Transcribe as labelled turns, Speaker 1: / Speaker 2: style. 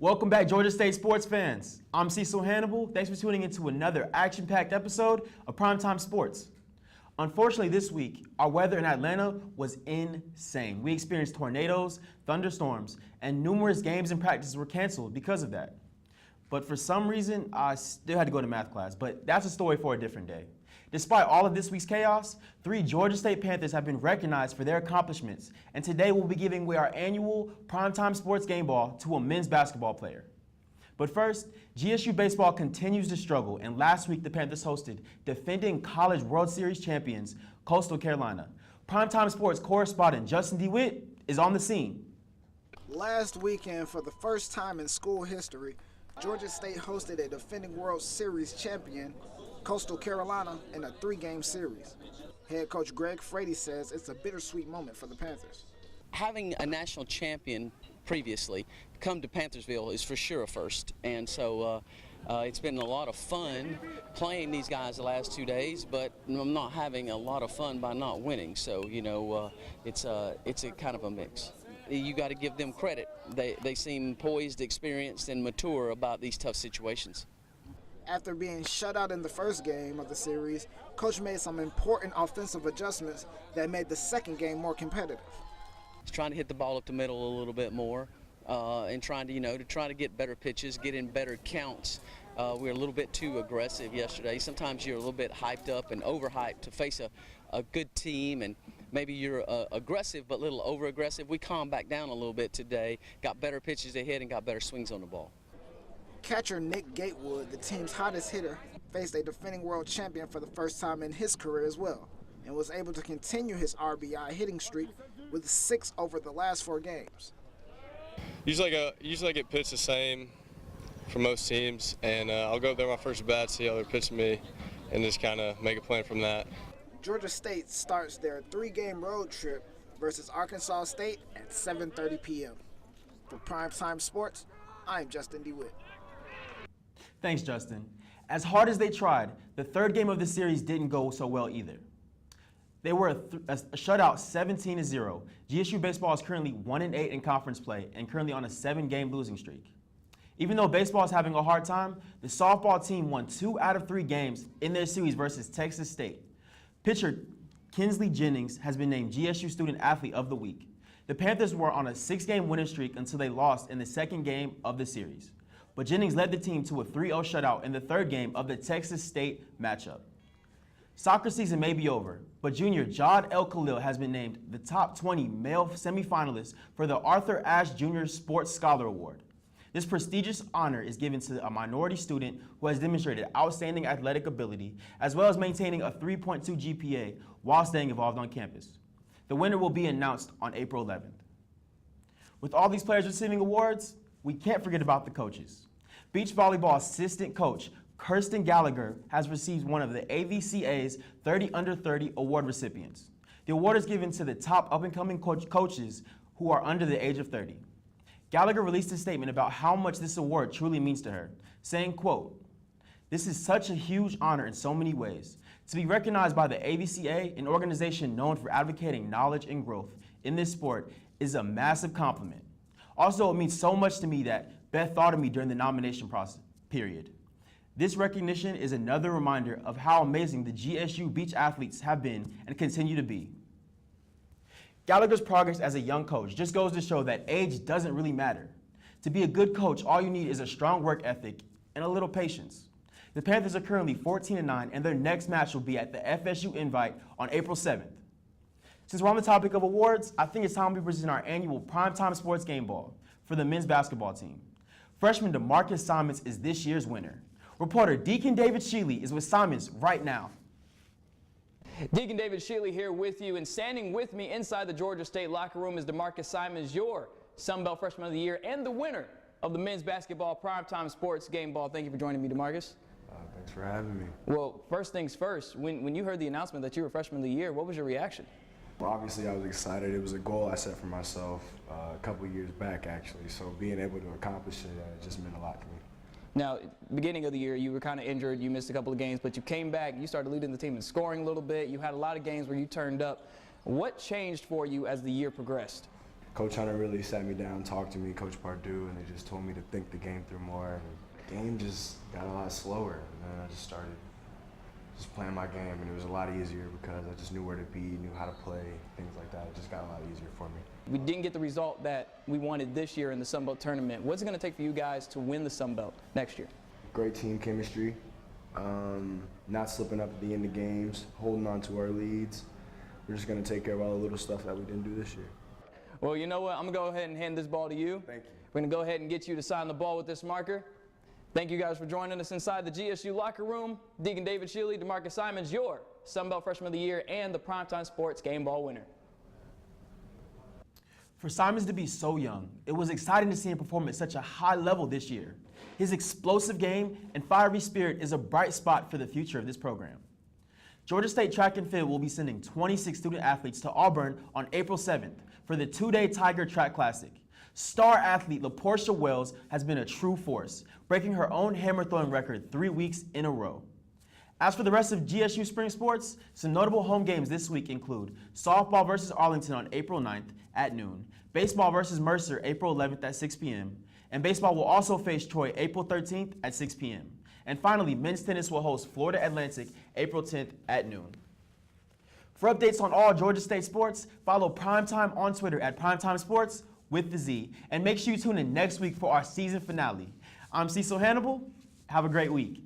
Speaker 1: Welcome back, Georgia State sports fans. I'm Cecil Hannibal. Thanks for tuning into another action-packed episode of Primetime Sportz. Unfortunately, this week, our weather in Atlanta was insane. We experienced tornadoes, thunderstorms, and numerous games and practices were canceled because of that. But for some reason, I still had to go to math class, but that's a story for a different day. Despite all of this week's chaos, 3 Georgia State Panthers have been recognized for their accomplishments, and today we'll be giving away our annual Primetime Sportz game ball to a men's basketball player. But first, GSU baseball continues to struggle, and last week the Panthers hosted defending College World Series champions Coastal Carolina. Primetime Sportz correspondent Justin DeWitt is on the scene.
Speaker 2: Last weekend, for the first time in school history, Georgia State hosted a defending World Series champion, Coastal Carolina, in a 3-game series. Head coach Greg Frady says it's a bittersweet moment for the Panthers.
Speaker 3: Having a national champion previously come to Panthersville is for sure a first, and so it's been a lot of fun playing these guys the last 2 days, but I'm not having a lot of fun by not winning, so it's a kind of a mix. You got to give them credit. They seem poised, experienced, and mature about these tough situations.
Speaker 2: After being shut out in the first game of the series, Coach made some important offensive adjustments that made the second game more competitive.
Speaker 3: He's trying to hit the ball up the middle a little bit more, and trying to get better pitches, get in better counts. We were a little bit too aggressive yesterday. Sometimes you're a little bit hyped up and overhyped to face a good team, and maybe you're aggressive but a little over-aggressive. We calmed back down a little bit today, got better pitches to hit, and got better swings on the ball.
Speaker 2: Catcher Nick Gatewood, the team's hottest hitter, faced a defending world champion for the first time in his career as well, and was able to continue his RBI hitting streak with 6 over the last 4 games.
Speaker 4: Usually I get pitched the same for most teams, and I'll go up there my first bat, see how they're pitching me, and just kind of make a plan from that.
Speaker 2: Georgia State starts their 3-game road trip versus Arkansas State at 7:30 p.m. For Primetime Sportz, I'm Justin DeWitt.
Speaker 1: Thanks, Justin. As hard as they tried, the 3rd game of the series didn't go so well either. They were a shutout 17-0. GSU baseball is currently 1-8 in conference play and currently on a 7-game losing streak. Even though baseball is having a hard time, the softball team won 2 out of 3 games in their series versus Texas State. Pitcher Kinsley Jennings has been named GSU Student Athlete of the Week. The Panthers were on a 6-game winning streak until they lost in the 2nd game of the series. But Jennings led the team to a 3-0 shutout in the 3rd game of the Texas State matchup. Soccer season may be over, but junior Jod El Khalil has been named the top 20 male semifinalist for the Arthur Ashe Jr. Sports Scholar Award. This prestigious honor is given to a minority student who has demonstrated outstanding athletic ability, as well as maintaining a 3.2 GPA while staying involved on campus. The winner will be announced on April 11th. With all these players receiving awards, we can't forget about the coaches. Beach volleyball assistant coach Kirsten Gallagher has received one of the AVCA's 30 Under 30 award recipients. The award is given to the top up-and-coming coaches who are under the age of 30. Gallagher released a statement about how much this award truly means to her, saying, quote, "This is such a huge honor in so many ways. To be recognized by the AVCA, an organization known for advocating knowledge and growth in this sport, is a massive compliment. Also, it means so much to me that Beth thought of me during the nomination process period. This recognition is another reminder of how amazing the GSU Beach athletes have been and continue to be." Gallagher's progress as a young coach just goes to show that age doesn't really matter. To be a good coach, all you need is a strong work ethic and a little patience. The Panthers are currently 14-9, and their next match will be at the FSU Invite on April 7th. Since we're on the topic of awards, I think it's time we present our annual Primetime Sportz game ball for the men's basketball team. Freshman DeMarcus Simons is this year's winner. Reporter Deacon David Schiele is with Simons right now.
Speaker 5: Deacon David Schiele here with you, and standing with me inside the Georgia State locker room is DeMarcus Simons, your Sun Belt Freshman of the Year and the winner of the men's basketball Primetime Sportz game ball. Thank you for joining me, DeMarcus.
Speaker 6: Thanks for having me.
Speaker 5: Well, first things first, when you heard the announcement that you were Freshman of the Year, what was your reaction?
Speaker 6: Well, obviously, I was excited. It was a goal I set for myself a couple years back, actually. So being able to accomplish it just meant a lot to me.
Speaker 5: Now, beginning of the year, you were kind of injured. You missed a couple of games, but you came back. You started leading the team in scoring a little bit. You had a lot of games where you turned up. What changed for you as the year progressed?
Speaker 6: Coach Hunter really sat me down, talked to me, Coach Pardue, and they just told me to think the game through more. And the game just got a lot slower, and then I just started just playing my game, and it was a lot easier because I just knew where to be, knew how to play, things like that. It just got a lot easier for me.
Speaker 5: We didn't get the result that we wanted this year in the Sun Belt tournament. What's it going to take for you guys to win the Sun Belt next year?
Speaker 6: Great team chemistry, not slipping up at the end of games, holding on to our leads. We're just going to take care of all the little stuff that we didn't do this year.
Speaker 5: Well, you know what? I'm going to go ahead and hand this ball to you.
Speaker 6: Thank you.
Speaker 5: We're going to go ahead and get you to sign the ball with this marker. Thank you guys for joining us inside the GSU locker room. Deacon David Schiele, DeMarcus Simons, your Sun Belt Freshman of the Year and the Primetime Sportz Game Ball winner.
Speaker 1: For Simons to be so young, it was exciting to see him perform at such a high level this year. His explosive game and fiery spirit is a bright spot for the future of this program. Georgia State Track and Field will be sending 26 student athletes to Auburn on April 7th for the two-day Tiger Track Classic. Star athlete LaPortia Wells has been a true force, breaking her own hammer throwing record 3 weeks in a row. As for the rest of GSU spring sports, some notable home games this week include softball versus Arlington on April 9th at noon, baseball versus Mercer April 11th at 6 p.m., and baseball will also face Troy April 13th at 6 p.m. And finally, men's tennis will host Florida Atlantic April 10th at noon. For updates on all Georgia State sports, follow Primetime on Twitter at Primetime Sportz with the Z, and make sure you tune in next week for our season finale. I'm Cecil Hannibal. Have a great week.